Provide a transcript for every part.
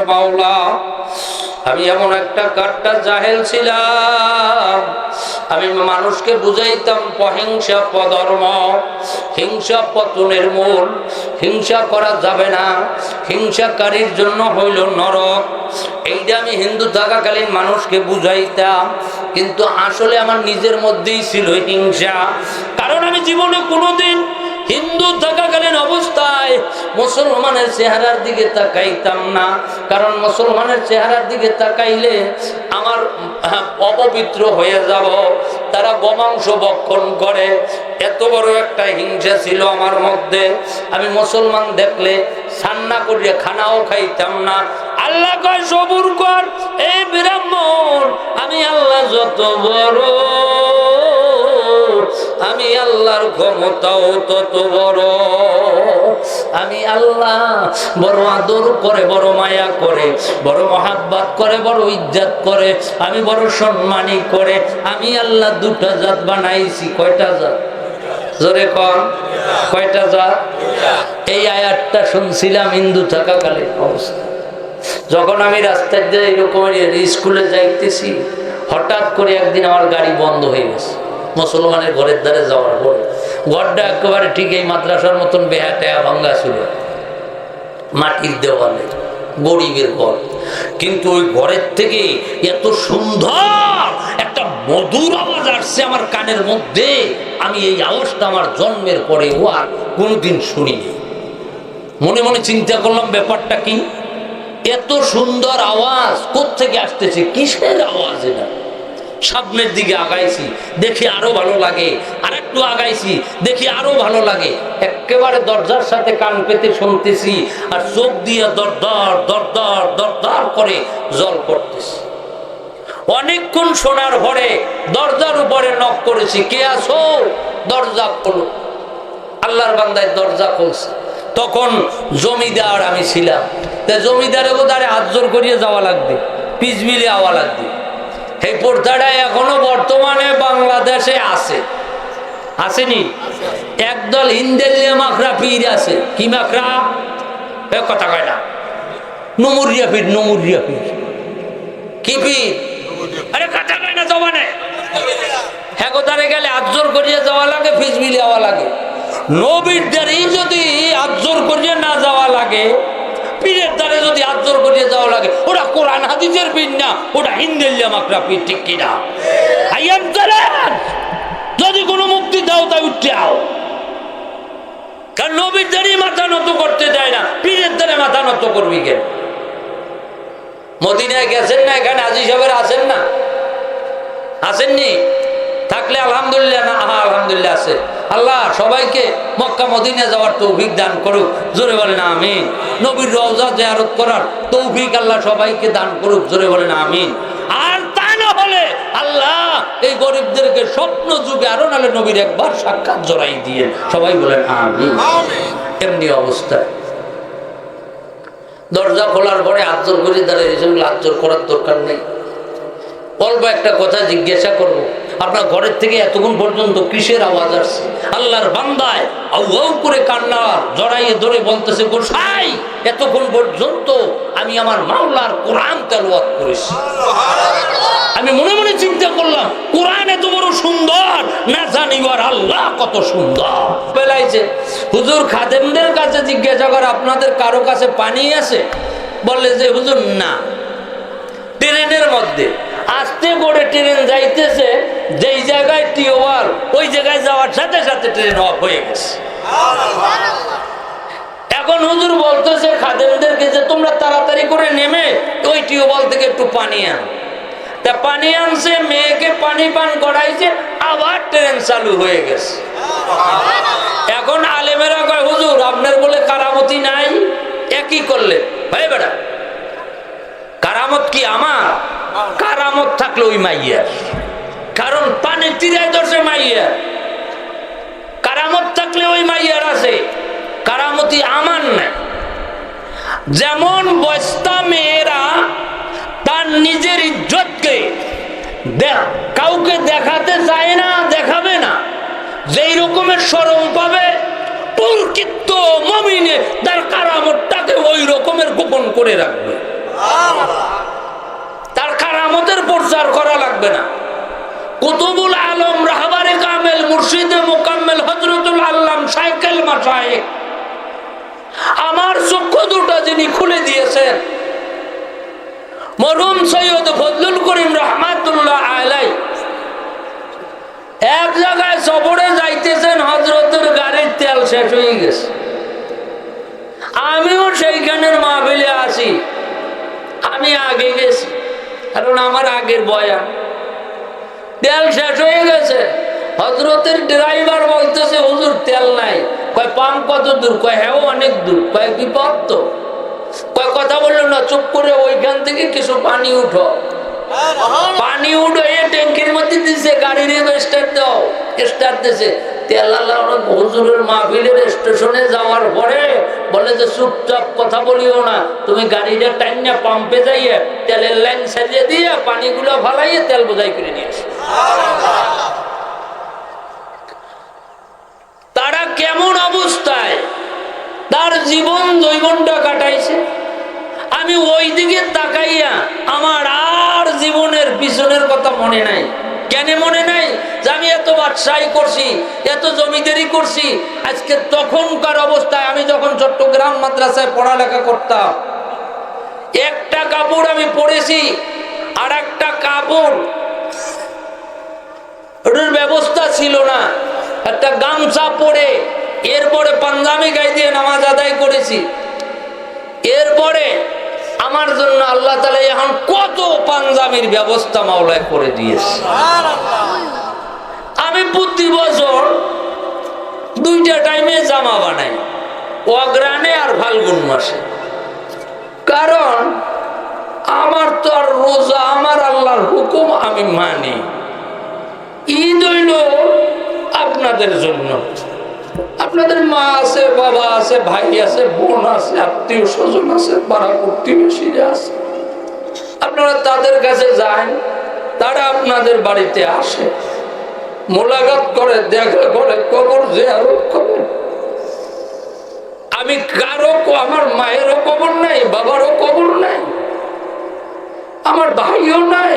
মাওলা আমি এমন একটা কাট্টা জাহেল ছিলাম, আমি মানুষকে বুঝাইতাম অহিংসা পধর্ম, হিংসা পতনের মূল, হিংসা করা যাবে না, হিংসাকারীর জন্য হইল নরক। এইটা আমি হিন্দু থাকাকালীন মানুষকে বুঝাইতাম, কিন্তু আসলে আমার নিজের মধ্যেই ছিল হিংসা। কারণ আমি জীবনে কোনোদিন হিন্দু থাকাকালীন অবস্থায় মুসলমানের চেহারার দিকে তাকাইতাম না, কারণ মুসলমানের চেহারার দিকে তাকাইলে আমার অপবিত্র হয়ে যাব, তারা গোমাংস ভক্ষণ করে। এত বড় একটা হিংসা ছিল আমার মধ্যে। আমি মুসলমান দেখলে সান্না করিয়া খানাও খাইতাম না। আল্লাহ কয় সবুর কর এই ব্রাহ্মণ, আমি আল্লাহ যত বড়, আমি আল্লাহর ক্ষমতাও তত বড়। আমি আল্লাহ বড় আদর করে, বড় মায়া করে, বড় মহাব্বত করে, বড় ইজ্জত করে, আমি বড় সম্মানী করে। আমি আল্লাহ দুটা জাত বানাইছি। কয়টা জাত? জোরে কর, কয়টা জাত? এই আয়াতটা শুনছিলাম হিন্দু থাকাকালীন অবস্থা। যখন আমি রাস্তায় দিয়ে এরকম স্কুলে যাইতেছি, হঠাৎ করে একদিন আমার গাড়ি বন্ধ হয়ে গেছে। মুসলমানের ঘরের ধারে যাওয়ার পরে ঘরটা একেবারে ঠিক এই মাদ্রাসার মতন বেহাটেয়া ভাঙ্গা ছিল, মাটির দেওয়ালে, গরিবের ঘর। কিন্তু ওই ঘরের থেকে এত সুন্দর একটা মধুর আওয়াজ আসছে আমার কানের মধ্যে, আমি এই আওয়াজটা আমার জন্মের পরে ও আর কোনোদিন শুনিনি। মনে মনে চিন্তা করলাম ব্যাপারটা কি, এত সুন্দর আওয়াজ কোত্থেকে আসতেছে, কিসের আওয়াজ এটা? সামনের দিকে আগাইছি, দেখি আরো ভালো লাগে, আর একটু আগাইছি, দেখি আরো ভালো লাগে। একেবারে দরজার সাথে কান পেতে শুনতেছি, আর চোখ দিয়ে দরদর দরদর দরদর করে জল পড়তেছি। অনেকক্ষণ শোনার পরে দরজার উপরে নক করেছি, কে আছো? দরজা খোলো। আল্লাহর বান্দায় দরজা খুলছে। তখন জমিদার আমি ছিলাম, জমিদারে বোধারে হাত জোর করিয়ে যাওয়া লাগবে, পিছবিলে আওয়া লাগবে। এই প্রথাটা এখনো বর্তমানে বাংলাদেশে আছে, আসেনি? একদল হিন্দেলিয়া মাখরা পীর আছে। কি মাখরা? কথা কয় না, নমুরিয়া পীর। নমুরিয়া পীর কি পীর? আরে কথা কয় না জবানে। হ্যাঁ, কোথারে গেলে হাত জোর করিয়ে যাওয়া লাগে, পিছবিলে আওয়া লাগে। নবীর দ্বারেই যদি হাত জোর করিয়ে না যাওয়া লাগে, পীরের দ্বারে যদি হাত জোর করিয়ে যাওয়া লাগে, ওটা কোরআন হাদিসের পীর না, ওটা হিন্দেলিয়া মাকড়া পীর। ঠিক কিনা? যদি কোনো মুক্তি দাও তাই উঠতে আও। কারণ নবীর দ্বারে মাথা নত করতে দেয় না, পীরের দ্বারে মাথা নত করবি কেন? মদিনায় গেছেন না? এখানে হাজী সাহেবের আছেন না? আসেননি? থাকলে আলহামদুলিল্লাহ, না আলহামদুলিল্লাহ আছে। আল্লাহ সবাইকে মক্কা মদিনা যাওয়ার তৌফিক দান করুক। জোরে বলেন আমিন। নবীর রওজা জিয়ারত করার তৌফিক আল্লাহ সবাইকে দান করুক। জোরে বলেন আমিন। আর তা না হলে আল্লাহ এই গরিবদেরকে স্বপ্ন যুগে আরো নালে নবীর একবার সাক্ষাৎ জড়াই দিয়ে, সবাই বলেন আমিন। এমনি অবস্থায় দরজা খোলার পরে হাত জোর করে দাঁড়িয়ে, হাত জোর করার দরকার নেই। অল্প একটা কথা জিজ্ঞাসা করবো, আপনার ঘরের থেকে এতক্ষণ পর্যন্ত কিসের আওয়াজ আসছে? আল্লাহর বান্দায় আউ আউ করে কান্না জড়াইয়ে ধরে বলতেছে, গোসাই এতক্ষণ পর্যন্ত আমি আমার মাওলার কোরআন তেলাওয়াত করেছি। আমি মনে মনে চিন্তা করলাম, কোরআন এত বড় সুন্দর, না জানিবার আল্লাহ কত সুন্দর বেলাইছে। হুজুর খাদেমদের কাছে জিজ্ঞাসা করে, আপনাদের কারো কাছে পানি আছে? বললে যে হুজুর না। ট্রেনের মধ্যে আস্তে করে ট্রেন যাইতেছে, যেই জায়গায় টিউবওয়েল, ওই জায়গায় যাওয়ার সাথে সাথে ট্রেন অফ হয়ে গেছে। এখন হুজুর বলতেছে খাদেমদেরকে যে তোমরা তাড়াতাড়ি করে নেমে ওই টিউবওয়েল থেকে একটু পানি আন। তা পানি আনছে, মেয়েকে পানি পান করাইছে, আবার ট্রেন চালু হয়ে গেছে। এখন আলেমেরা কয়, হুজুর আপনার বলে কারামতি নাই, একই করলেন। ভাই বেটা, কারামত কি আমার? কারামত থাকলে ওই মাইয়ার, কারণ পানি তীরায় ধরছে মাইয়ার। কারামত থাকলে ওই মাইয়ার আছে, কারামতি আমার না। যেমন বস্তা মেয়েরা তার নিজের ইজ্জতকে কাউকে দেখাতে চায় না, দেখাবে না, যেই রকমের শরম পাবে প্রকৃত মুমিনে তার কারামতটাকে ওই রকমের গোপন করে রাখবে। তার কারামতের প্রচার করা লাগবে না। কুতুবুল আলম রাহবারে কামেল মুর্শিদে মুকাম্মেল হযরতুল আল্লাম সাইকেল মাশায়েখ আমার চক্ষু দুটো যিনি খুলে দিয়েছেন, মরহুম সৈয়দ ফজলুল করিম রহমাতুল্লাহ আলাইহি এক জায়গায় সফরে যাইতেছেন, হযরতের গাড়ির তেল শেষ হয়ে গেছে। আমিও সেইখানের মাহফিলে আছি, আমি আগে গেছি কারণ আমার আগের বয়ান। তেল শেষ হয়ে গেছে, হযরতের ড্রাইভার বলতেছে হুজুর তেল নাই। কয় পাম্প কত দূর? কয় হ্যাঁ অনেক দূর। কয় বিপদ তো? কয় কথা বললো না, চুপ করে ওইখান থেকে কিছু পানি উঠো। পানি উঠে ট্যাঙ্কির মধ্যে দিছে, গাড়ির স্টার্ট দাও, স্টার্ট দিছে। তেলাল্লাহ হুজুরের মাহফিলের স্টেশনে যাওয়ার পরে বলে যে চুপচাপ কথা বলিও না, তুমি গাড়িটা টাইনা পাম্পে যাইয়ে তেলের লাইন সাজিয়ে দিয়ে পানিগুলো ফালাইয়ে তেল বোঝাই করে নিয়ে আসে। তারা কেমন অবস্থায় তার জীবন যৌবনটা কাটাইছে, আমি ওই দিকে তাকাইয়া আমার আর জীবনের পিছনের কথা মনে নাই। কেন মনে নাই? যে আমি এত বাদশাহী করছি, এত জমিদারি করছি। আজকে তখনকার অবস্থায় আমি যখন চট্টগ্রাম মাদ্রাসায় পড়ালেখা করতাম, একটা কাপড় আমি পরেছি, আর একটা কাপড় ওটার ব্যবস্থা ছিল না, একটা গামছা পরে এরপরে পাঞ্জাবি গায়ে দিয়ে নামাজ আদায় করেছি। এরপরে আমার জন্য আল্লাহ তাআলা এখন কত পাঞ্জাবির ব্যবস্থা মাওলায় করে দিয়েছে। আমি প্রতি বছর দুইটা টাইমে জামা বানাই, অগ্রাণে আর ফাল্গুন মাসে। কারণ আমার তো আর রোজা, আমার আল্লাহর হুকুম আমি মানি। ঈদ হইল আপনাদের জন্য, আপনাদের মা আছে, বাবা আছে, ভাই আছে, বোন আছে, আত্মীয় স্বজন আছে, পাড়া প্রতিবেশীরা আছে। আপনারা তাদের কাছে যান, তারা আপনাদের বাড়িতে আসে, মোলাকাত করে, দেখা করে, কবর জিয়ারত করে। আমি কারো, আমার মায়েরও কবর নাই, বাবারও কবর নাই, আমার ভাইও নাই,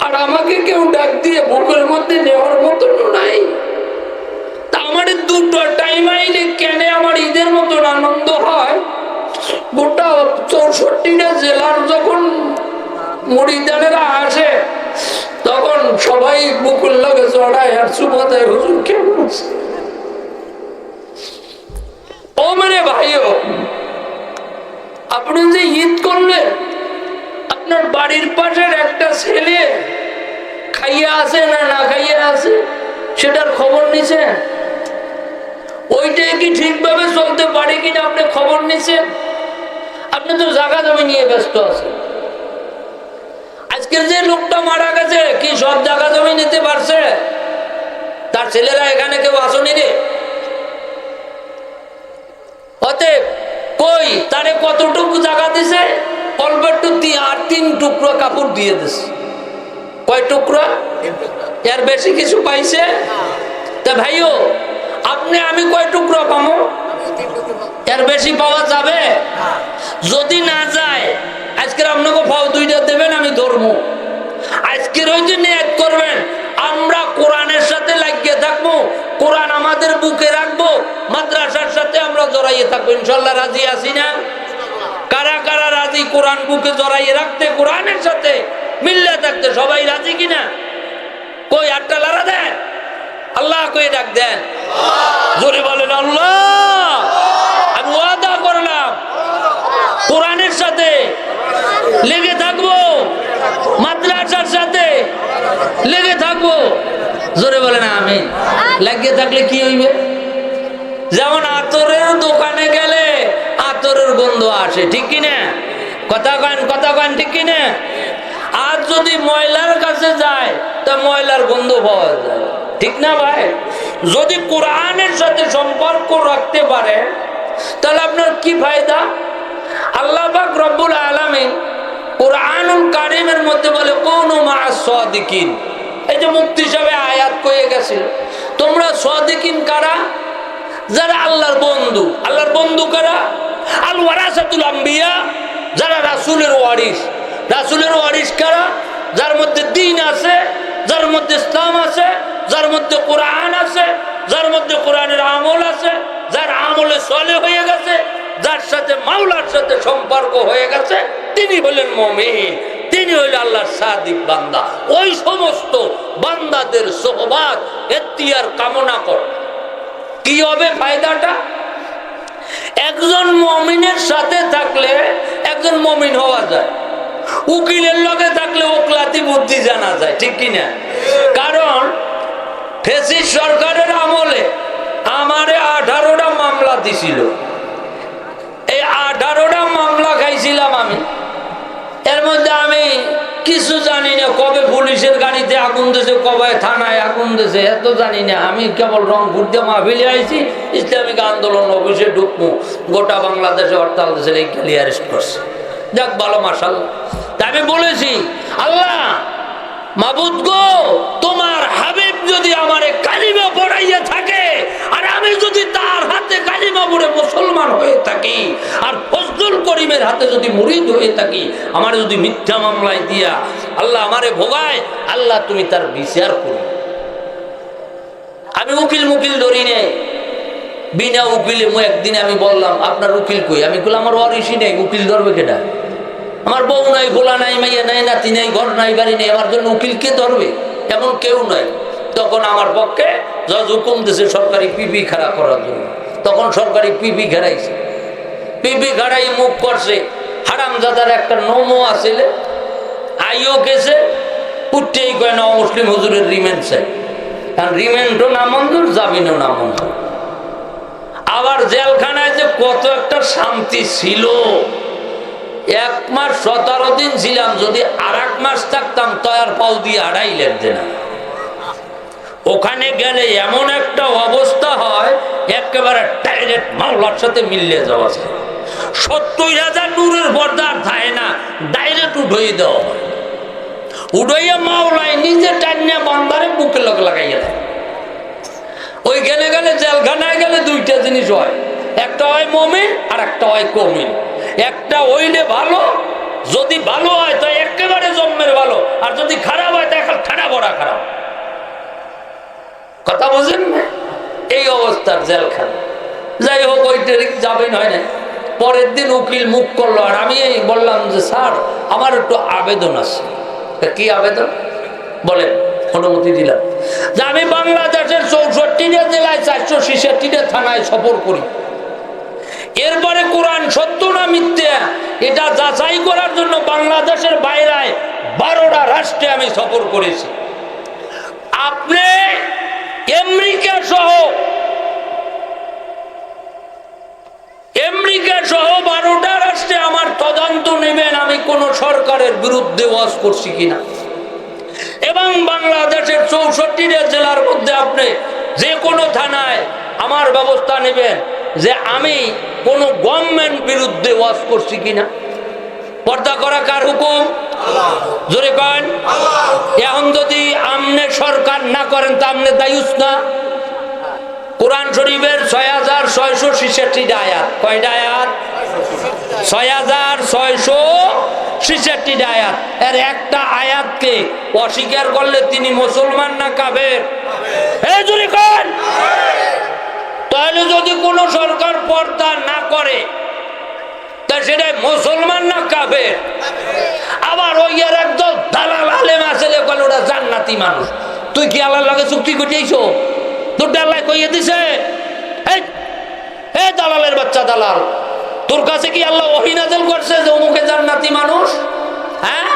আর আমাকে কেউ ডাক দিয়ে বুকের মধ্যে নেওয়ার মতন নাই। আমার দুটো টাইম আইলে কেন আমার ঈদের মতন আনন্দ হয়? গোটা 64টা জেলার যখন মুরিদানেরা আসে, তখন সবাই বুকুর লাগে চড়ায় আর সুবাদায় হুজুর কেমন আছে। ও মানে ভাইও, আপনি যে ঈদ করলেন, আপনার বাড়ির পাশের একটা ছেলে খাইয়া আছে না না খাইয়া আছে সেটার খবর নিছেন? ওইটাই কি ঠিকভাবে চলতে পারে কিনা আপনি খবর নিছেন? আপনি তো জায়গা জমি নিয়ে ব্যস্ত আছেন। আজকের যে লোকটা মারা গেছে, কি সব জায়গা জমি নিতে পারছে? তার ছেলেরা এখানে কেউ আসেনি রে। অতএব কই তারে কতটুকু জায়গা দিছে? অল্প একটু, আর 3 টুকরো কাপড় দিয়ে দিছে। কয় টুকরা? এর বেশি কিছু পাইছে? তা ভাইও আপনি আমি কয় টুকরো পাবো? এর বেশি পাওয়া যাবে? যদি না যায়, আজকের আপনাকে ফাও 2টা দেবেন, আমি ধরবো। আজকের ওই যে নিয়ত করবেন আমরা কোরআনের সাথে লাগিয়ে থাকবো, কোরআন আমাদের বুকে রাখবো, মাদ্রাসার সাথে আমরা জড়াইয়ে থাকবো। ইনশাল্লাহ রাজি আছি না? কারা কারা রাজি কোরআন বুকে জড়াইয়ে রাখতে, কোরআনের সাথে মিল্লে থাকতে? সবাই রাজি কিনা? কই আটটা লারা দেন, আল্লাহ কই ডাক দেন, জোরে বলেন আল্লাহ। আমি ওয়াদা করলাম কোরআনের সাথে লেগে থাকবো, মাদ্রাসার সাথে লেগে থাকবো। জোরে বলেন আমিন। লাগিয়ে থাকলে কি হইবে? যেমন আতরের দোকানে গেলে আতরের গন্ধ আসে, ঠিক কিনা? কথা কান ঠিক কিনা? আর যদি ময়লার কাছে যায় তা ময়লার গন্ধ পাওয়া যায়, ঠিক না ভাই? যদি কোরআনের সাথে সম্পর্ক রাখতে পারে তাহলে আপনার কি ফায়দা? আল্লাহ পাক রব্বুল আলামিন কোরআনুল কারীমের মধ্যে বলে কুনু মা'আস সাদিকিন। এই যে মুফতি সাহেব আয়াত কয়ে গেছিল, তোমরা সাদিকিন কারা? যারা আল্লাহর বন্ধু। আল্লাহর বন্ধু কারা? আল ওয়ারাসাতুল আম্বিয়া, যারা রাসূলের ওয়ারিস। রাসূলের ওয়ারিস কারা? যার মধ্যে দ্বীন আছে, যার মধ্যে ইসলাম আছে, যার মধ্যে কোরআন আছে, যার মধ্যে কোরআনের আমল আছে, যার আমলে সলে হয়ে গেছে, যার সাথে মাওলার সাথে সম্পর্ক হয়ে গেছে, তিনি হলেন মুমিন, তিনি হইল আল্লাহর সাদিক বান্দা। ওই সমস্ত বান্দাদের সোহবাত এখতিয়ার কামনা কর। কি হবে ফায়দাটা? একজন মুমিনের সাথে থাকলে একজন মুমিন হওয়া যায়, উকিলের লগে থাকলে ওকলাতি বুদ্ধি জানা যায়, ঠিক কিনা? কারণ ফ্যাসিস্ট সরকারের আমলে আমারে 18টা মামলা দিছিল। এই 18টা মামলা খাইছিলাম আমি। এর মধ্যে আমি কিছু জানি না, কবে পুলিশের গাড়িতে আগুন দিয়েছে, কবে থানায় আগুন দিয়েছে, এত জানি না। আমি কেবল রংপুর দিয়ে মাহফিলে আইছি, ইসলামিক আন্দোলন অফিসে ঢুকবো, গোটা বাংলাদেশে হরতাল দিয়েছে, এই খালি অ্যারেস্ট করছে। যাক ভালো, মাশাআল্লাহ। তাই আমি বলেছি, আল্লাহ মাবুদ গো, তোমার হাবিব যদি আমারে কালিমা পড়াইয়া থাকে, আর আমি যদি তার হাতে কালিমা পড়ে মুসলমান হয়ে থাকি, আর ফজলুল করিমের হাতে যদি মুরিদ হয়ে থাকি, আমার যদি মিথ্যা মামলায় দিয়া আল্লাহ আমারে ভোগায়, আল্লাহ তুমি তার বিচার করো। আমি উকিল মুকিল ধরি নেই, বিনা উকিলে। একদিন আমি বললাম, আপনার উকিল কই? আমি বললাম, আমার ওয়ারিসই নেই, উকিল ধরবে কেটা? আমার বউ নাই, গোলা নাই, মাইয়া নাই, নাতি নাই, ঘর নাই, বাড়ি নেই, আমার জন্য উকিল কে ধরবে? এমন কেউ নাই। তখন আমার পক্ষে জজ হুকুম দিয়েছে সরকারি পিপি খাড়া করার জন্য। তখন সরকারি পিপি ঘেরাইছে, পিপি ঘেরাই মুখ করছে। হারামজাদার একটা নমো আসলে আইও গেছে, উঠতেই কয় না মুসলিম হুজুরের রিমেন্ড চাই। কারণ রিমেন্ডও না মঞ্জুর, জামিনও না মঞ্জুর। আবার জেলখানায় যে কত একটা শান্তি ছিল। 1 মাস 17 দিন ছিলাম, যদি আর 1 মাস থাকতাম তয়ার পাও দিয়ে আড়াই লাগছে না। ওখানে গেলে এমন একটা অবস্থা হয়, একেবারে ডাইরেক্ট মাওলার সাথে মিলিয়ে যাওয়া যায়। 70,000 নূরের পর্দা থাকে না, ডাইরেক্ট উঠে দেওয়া হয়। উঠাইয়া মাওলায় নিজে টাইনা বান্দারে বুকে লগে লাগাইয়া দেয়। ওইখানে গেলে, জেলখানায় গেলে 2টা জিনিস হয়, একটা হয় মুমিন আর একটা হয় কমিন। একটা হইলে ভালো, যদি ভালো হয় তো একেবারে জন্মের ভালো, আর যদি খারাপ হয় তো এখন ঠাড়া বড়া খারাপ। কথা বুঝেন না? এই অবস্থার জেলখানা। যাই হোক, ওইটা যাবেন হয় না। পরের দিন উকিল মুখ করলো, আর আমি এই বললাম যে স্যার আমার একটু আবেদন আছে। কি আবেদন বলেন? অনুমতি দিলাম যে আমি বাংলাদেশের 64টা জেলায় 466টা থানায় সফর করি। এরপরে কোরআন সত্য না মিথ্যা এটা যাচাই করার জন্য বাংলাদেশের বাইরে 12টা রাষ্ট্রে আমি সফর করেছি। আপনি আমেরিকা সহ 12টা রাষ্ট্রে আমার তদন্ত নেবেন, আমি কোন সরকারের বিরুদ্ধে ওয়াজ করছি কিনা। এবং বাংলাদেশের 64টা জেলার মধ্যে আপনি যে কোনো থানায় আমার ব্যবস্থা নেবেন যে আমি কোন গভর্নমেন্ট বিরুদ্ধে ওয়াজ করছি কিনা। পর্দা করা কার হুকুম? জোরে করেন। এখন যদি আমনে সরকার না করেন তা আমনে দায়ুস না। কোরআন শরীফের 6666টা আয়াত, কয়টা আয়াত? 6666টা আয়াত। এর একটা আয়াতকে অস্বীকার করলে তিনি মুসলমান না কাফের? এই জোরে করেন। তাহলে যদি কোন সরকার পর্দা না করে তা সেটা মুসলমান না কাফের? আবার ওই এর একদল দালাল আলেম আছে, ওটা জান্নাতি মানুষ। তুই কি আল্লাহর লগে চুক্তি করিয়েছো? তোর আল্লাহ কইয়ে দিছে, এই দালালের বাচ্চা দালাল, তোর কাছে কি আল্লাহ ওহী নাযিল করছে যে অমুকে জান্নাতি মানুষ? হ্যাঁ,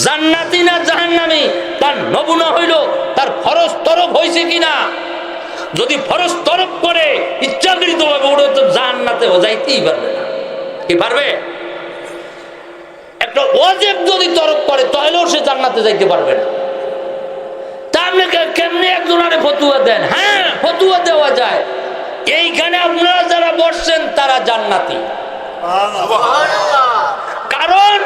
জান্নাতি না জাহান্নামী তার নমুনা হইল তার ফরজ তরফ হয়েছে কিনা। যদি ফরজ তরফ করে ইচ্ছাকৃত ভাবে ওটা তো জান্নাতে যাইতেই পারবে না। কি পারবে? একটা ওয়াজিব যদি তরফ করে তাহলেও সে জান্নাতে যাইতে পারবে না। তা আপনি কেমনি একজনের ফতুয়া দেন? হ্যাঁ, ফতুয়া দেওয়া যায়। এইখানে আপনারা যারা বসছেন তারা জান্নাতি, কারণ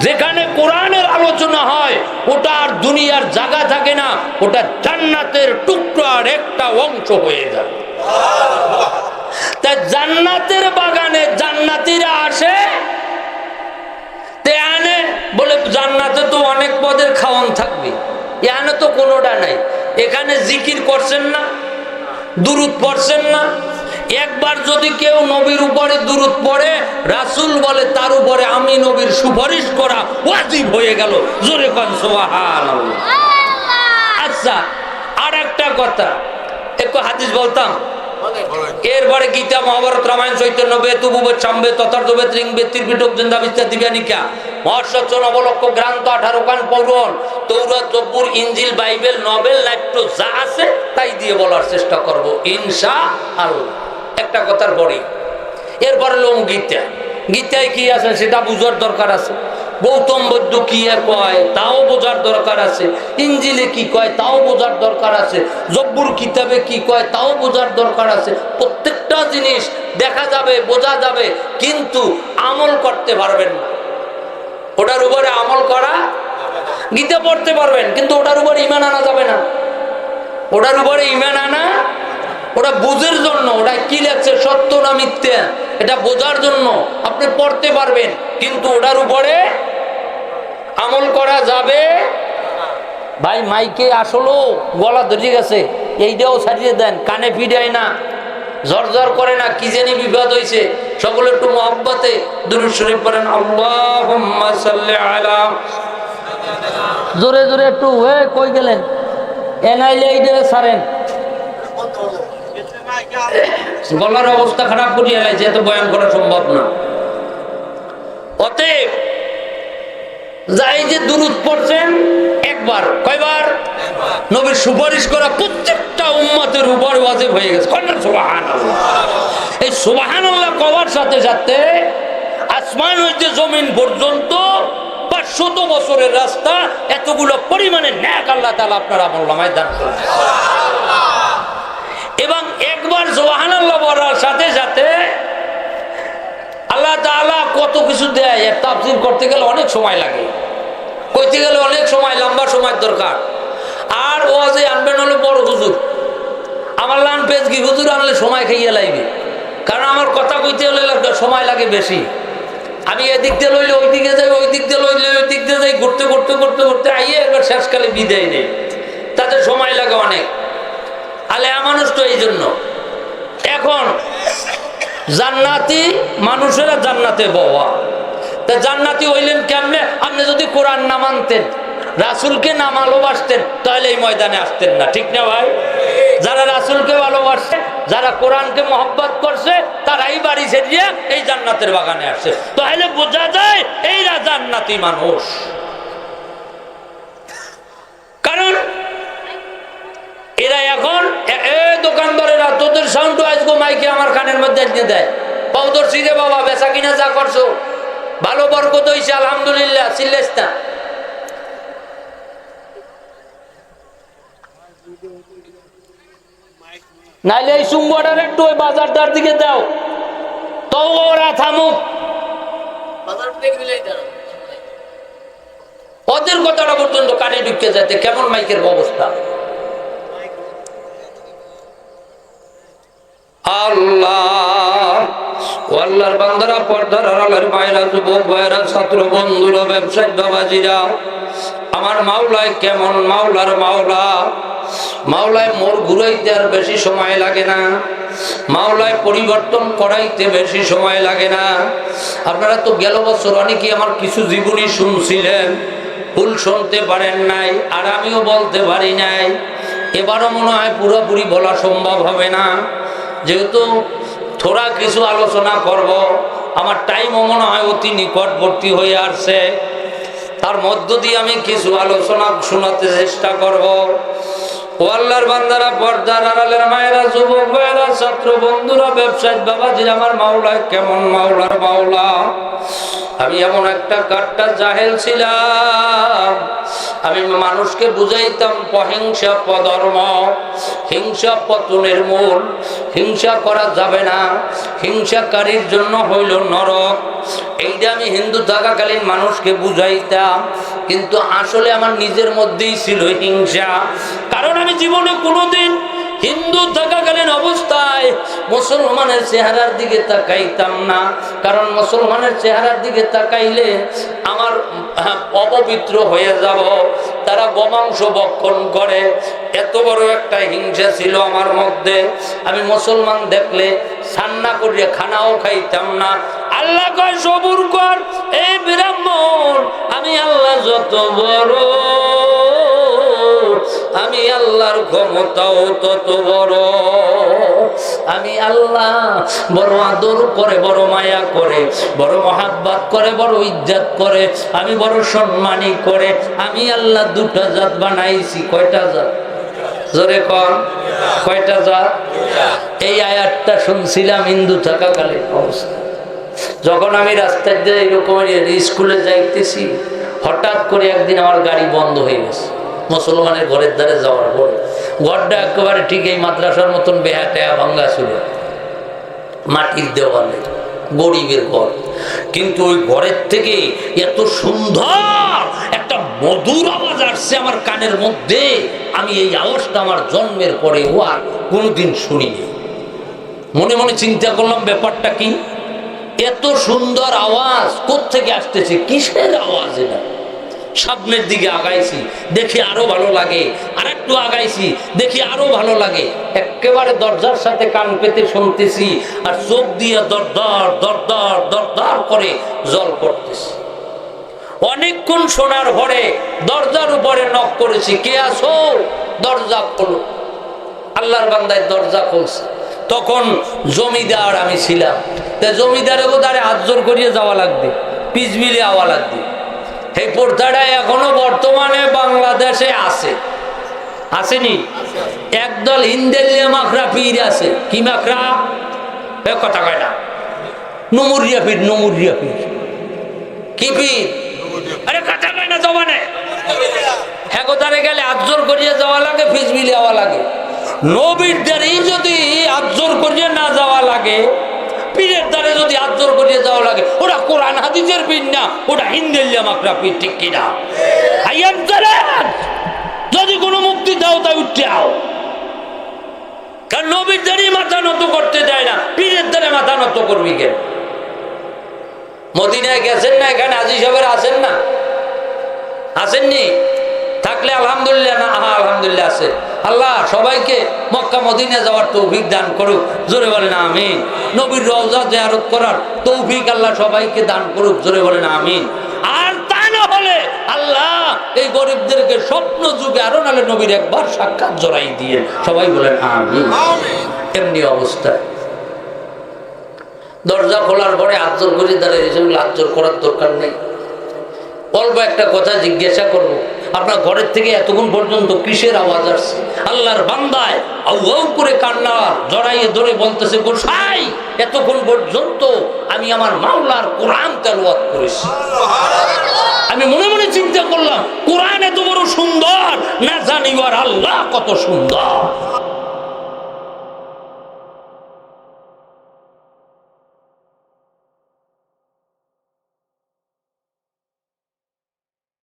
যেখানে কোরআনের আলোচনা হয় ওটা আর দুনিয়ার জায়গা থাকে না, ওটা জান্নাতের টুকরার একটা অংশ হয়ে যায়। তাই জান্নাতের বাগানে জান্নাতীরা আসে এখানে তো কোনোটা নাই। এখানে জিকির করছেন না, দুরূদ পড়ছেন না। একবার যদি কেউ নবীর উপরে দুরূদ পড়ে, রাসূল বলে তার উপরে আমি নবীর সুপারিশ করা ওয়াজিব হয়ে গেল। জোরে কোন সুবহানাল্লাহ। আচ্ছা, আর একটা কথা, একটু হাদিস বলতাম। এরপরে গীতা, মহাভারত, রামায়ণ, চৈতন্য, বেদ, উপবেদ, সামবেদ, তথার্থবেদ, ঋগ্বেদ, ত্রিপিটক, জিন্দাবিস্তার, দিব্যানিকা, মহাসত্য, নবলক্ষ, গ্রন্থ, 18 খান পৌরাণ, তৌরাত, জব্বুর, ইনজিল, বাইবেল, নবেল, নাট্য যা আছে তাই দিয়ে বলার চেষ্টা করব ইনশাআল্লাহ। একটা কথার পরে এরপরে লোম গীতা। গীতায় কি আছে সেটা বুঝার দরকার আছে। গৌতম বৌদ্ধ কি কয় তাও বোঝার দরকার আছে। ইনজিলে কি কয় তাও বোঝার দরকার আছে। জব্বুর কিতাবে কি কয় তাও বোঝার দরকার আছে। প্রত্যেকটা জিনিস দেখা যাবে, বোঝা যাবে, কিন্তু আমল করতে পারবেন না। ওটার উপরে আমল করা, গীতা পড়তে পারবেন কিন্তু ওটার উপরে ঈমান আনা যাবে না। ওটার উপরে ঈমান আনা, ওটা বুঝের জন্য, ওটা কি লেখছে সত্য না মিথ্যা এটা বোঝার জন্য আপনি পড়তে পারবেন, কিন্তু ওটার উপরে আমল করা যাবে। ভাই মাইকে আসলো গলা ধরে গেছে, এইটাও ছাড়িয়ে দেন, কানে ফিরায় না, ঝরঝর করে না, কি জানি বিবাদ হয়েছে। সকলে একটু মহব্বতে দুরূদ শরীফ পড়েন। আল্লাহুম্মা সাল্লি আলা, জোরে জোরে একটু। কই গেলেন? এনাইলে এইটা ছাড়েন, গলার অবস্থা খারাপ করিয়া লাইছে, এত বয়ান করা সম্ভব না। অতএব যাই যে দুরূদ পড়ছেন একবার, কয়বার? নবীর সুপারিশ করা প্রত্যেকটা উম্মতের উপর ওয়াজিব হয়ে গেছে। সুবহানাল্লাহ। এই সুবহানাল্লাহ কওয়ার সাথে সাথে আসমান হইতে জমিন পর্যন্ত 500 বছরের রাস্তা, এতগুলো পরিমাণে নেক আল্লাহ তাআলা আপনার আমলনামায় দান করেন। এবং একবার সুবহানাল্লাহ বলার সাথে সাথে আল্লাহ তাআলা কত কিছু দেয়। তাফসীর করতে গেলে অনেক সময় লাগে, কইতে গেলে অনেক সময়, লম্বা সময় দরকার। আর ওয়াজে আনবেন হলো বড় হুজুর, আমার লান পেজ কি হুজুর আনলে সময় খাইয়া লাগবে, কারণ আমার কথা কইতে হলে সময় লাগে বেশি। আমি এদিক দিয়ে লইলে ওই দিকে যাই, ওই দিক দিয়ে লইলে ওই দিক দিয়ে যাই, ঘুরতে ঘুরতে ঘুরতে ঘুরতে আইয়ে একবার শেষকালে বিদায় নেই, তাতে সময় লাগে অনেক। আলে মানুষ তো এই জন্য। এখন জান্নাতি মানুষেরা জান্নাতে বাবা, তা জান্নাতি হইলেন কেমনে? আপনি যদি কোরআন না মানতেন, রাসূলকে না ভালোবাসতেন, তাহলে এই ময়দানে আসতেন না, ঠিক না ভাই? যারা রাসূলকে ভালোবাসছে, যারা কোরআনকে মহব্বত করছে, তারাই বাড়ি ছেড়ে এই জান্নাতের বাগানে আসছে। তাহলে বোঝা যায় এইরা জান্নাতি মানুষ। কারণ এরা এখন দোকানদারেরা তোদের সাউন্ড আজকে মাইকে আমার কানের মধ্যে এনে দেয়, পাউদর্শি রে বাবা, বেচা কিনা যা করছো ভালো, বরকত হইছে আলহামদুলিল্লাহ, চিল্লাস না। নাইলে এই সুঙ্গটার একটু ওই বাজারটার দিকে দাও, তো ওরা থামুক। ওদের কথাটা পর্যন্ত কানে ঢুকে যেতে কেমন মাইকের অবস্থা। আল্লাহ, আল্লাহর বান্দারা, পর্দার আড়ালের মায়েরা, যুবক ভাইয়েরা, ছাত্র বন্ধুরা, ব্যবসায়ী বাবাজিরা, আমার মাওলায় কেমন, মাওলার মাওলা। মাওলায় মোর ঘুরাইতে আর বেশি সময় লাগে না, মাওলায় পরিবর্তন করাইতে বেশি সময় লাগে না। আপনারা তো গেল বছর অনেকেই আমার কিছু জীবনী শুনছিলেন, ভুল শুনতে পারেন নাই, আর আমিও বলতে পারি নাই। এবারও মনে হয় পুরোপুরি বলা সম্ভব হবে না, যেহেতু থোড়া কিছু আলোচনা করব, আমার টাইমও মনে হয় অতি নিকটবর্তী হয়ে আসছে। তার মধ্য দিয়ে আমি কিছু আলোচনা শোনাতে চেষ্টা করব। ও আল্লাহর বান্দারা, পর্দার আড়ালের মায়েরা, যুবক ভাইয়েরা, ছাত্র বন্ধুরা, ব্যবসায়ী বাবাজি, আমার মাওলায় কেমন, মাওলার মাওলা। আমি এমন একটা কাট্টা জাহেল ছিলাম, আমি মানুষকে বুঝাইতাম অহিংসা পধর্ম, হিংসা পতনের মূল, হিংসা করা যাবে না, হিংসাকারীর জন্য হইল নরক। এইটা আমি হিন্দু থাকাকালীন মানুষকে বুঝাইতাম, কিন্তু আসলে আমার নিজের মধ্যেই ছিল হিংসা। কারণ আমি জীবনে কোনোদিন হিন্দু থাকাকালীন অবস্থায় মুসলমানের চেহারার দিকে তাকাইতাম না, কারণ মুসলমানের চেহারার দিকে তাকাইলে আমার অপবিত্র হয়ে যাব। তারা গোমাংস ভক্ষণ করে, এত বড় একটা হিংসা ছিল আমার মধ্যে। আমি মুসলমান দেখলে সান্না করিয়া খানাও খাইতাম না। আল্লাহ কয় সবুর কর এই ব্রাহ্মণ, আমি আল্লাহ যত বড়, আমি আল্লাহর ক্ষমতাও তত বড়। আমি আল্লাহ বড় আদর করে, বড় মায়া করে, বড় মহাব্বত করে, বড় ইজ্জত করে, আমি বড় সম্মানী করে। আমি আল্লাহ দুটা জাত বানাইছি। কয়টা জাত? জোরে কর, কয়টা জাত? এই আয়াতটা শুনছিলাম হিন্দু থাকাকালীন অবস্থা। যখন আমি রাস্তায় দিয়ে এরকম স্কুলে যাইতেছি, হঠাৎ করে একদিন আমার গাড়ি বন্ধ হয়ে গেছে। মুসলমানের ঘরের ধারে যাওয়ার পরে ঘরটা একেবারে ঠিক এই মাদ্রাসার মতন বেহাটেয়া ভাঙ্গা ছিল, মাটির দেওয়ালে, গরিবের ঘর। কিন্তু ওই ঘরের থেকে এত সুন্দর একটা মধুর আওয়াজ আসছে আমার কানের মধ্যে, আমি এই আওয়াজটা আমার জন্মের পরে ও আর কোনোদিন শুনিনি। মনে মনে চিন্তা করলাম ব্যাপারটা কি, এত সুন্দর আওয়াজ কোত্থেকে আসতেছে, কিসের আওয়াজ এটা? সামনের দিকে আগাইছি, দেখি আরো ভালো লাগে, আর একটু আগাইছি, দেখি আরো ভালো লাগে। একেবারে দরজার সাথে কান পেতে শুনতেছি, আর চোখ দিয়ে দরদর দরদর দরদর করে জল পড়তেছি। অনেকক্ষণ শোনার পরে দরজার উপরে নক করেছি, কে আসো? দরজা খোলো। আল্লাহর বান্দায় দরজা খুলছে। তখন জমিদার আমি ছিলাম, জমিদারে বোধারে হাত জোর করিয়ে যাওয়া লাগবে, পিছবিলে আওয়া লাগবে। এই প্রথাটা এখনো বর্তমানে বাংলাদেশে আছে, আসেনি? একদল হিন্দেলিয়া মাখরা পীর আছে। কি মাখরা? কথা কয় না, নমুরিয়া পীর। নমুরিয়া পীর কি পীর? আরে কথা কয় না জবানে। হ্যাঁ, কোথারে গেলে হাত জোর করিয়ে যাওয়া লাগে, পিছবিলে আওয়া লাগে। নবীর দ্বারেই যদি হাত জোর করিয়ে না যাওয়া লাগে, পীরের দ্বারে যদি হাত জোর করিয়ে যাওয়া লাগে, ওটা কোরআন হাদিসের পীর না, ওটা হিন্দেলিয়া মাকড়া পীর। ঠিক কিনা? যদি কোনো মুক্তি দাও তাই উঠতে আও, কারণ নবীর দ্বারে মাথা নত করতে দেয় না, পীরের দ্বারে মাথা নত করবি কেন? মদিনায় গেছেন না? এখানে আজি সাহেবের আছেন না? আসেননি? থাকলে আলহামদুলিল্লাহ না? হ্যাঁ, আলহামদুলিল্লাহ আছে। আল্লাহ সবাইকে মক্কা মদিনা যাওয়ার তৌফিক দান করুক। জোরে বলেন আমিন। নবীর রওজা জিয়ারত করার তৌফিক আল্লাহ সবাইকে দান করুক। জোরে বলেন আমিন। আর তা না হলে আল্লাহ এই গরিবদেরকে স্বপ্ন যুগে আরো নালে নবীর একবার সাক্ষাৎ জড়াই দিয়ে, সবাই বলেন আমিন। এমনি অবস্থায় দরজা খোলার পরে হাত জোর করে দাঁড়িয়ে, সেগুলো হাত জোর করার দরকার নেই। অল্প একটা কথা জিজ্ঞাসা করবো, আপনার ঘরের থেকে এতক্ষণ পর্যন্ত কিসের আওয়াজ আসছে? আল্লাহর বান্দায় আউ আউ করে কান্না জড়াইয়ে ধরে বলতেছে, গোসাই এতক্ষণ পর্যন্ত আমি আমার মাওলার কোরআন তেলাওয়াত করেছি। আমি মনে মনে চিন্তা করলাম, কোরআন এত বড় সুন্দর, না জানিবার আল্লাহ কত সুন্দর।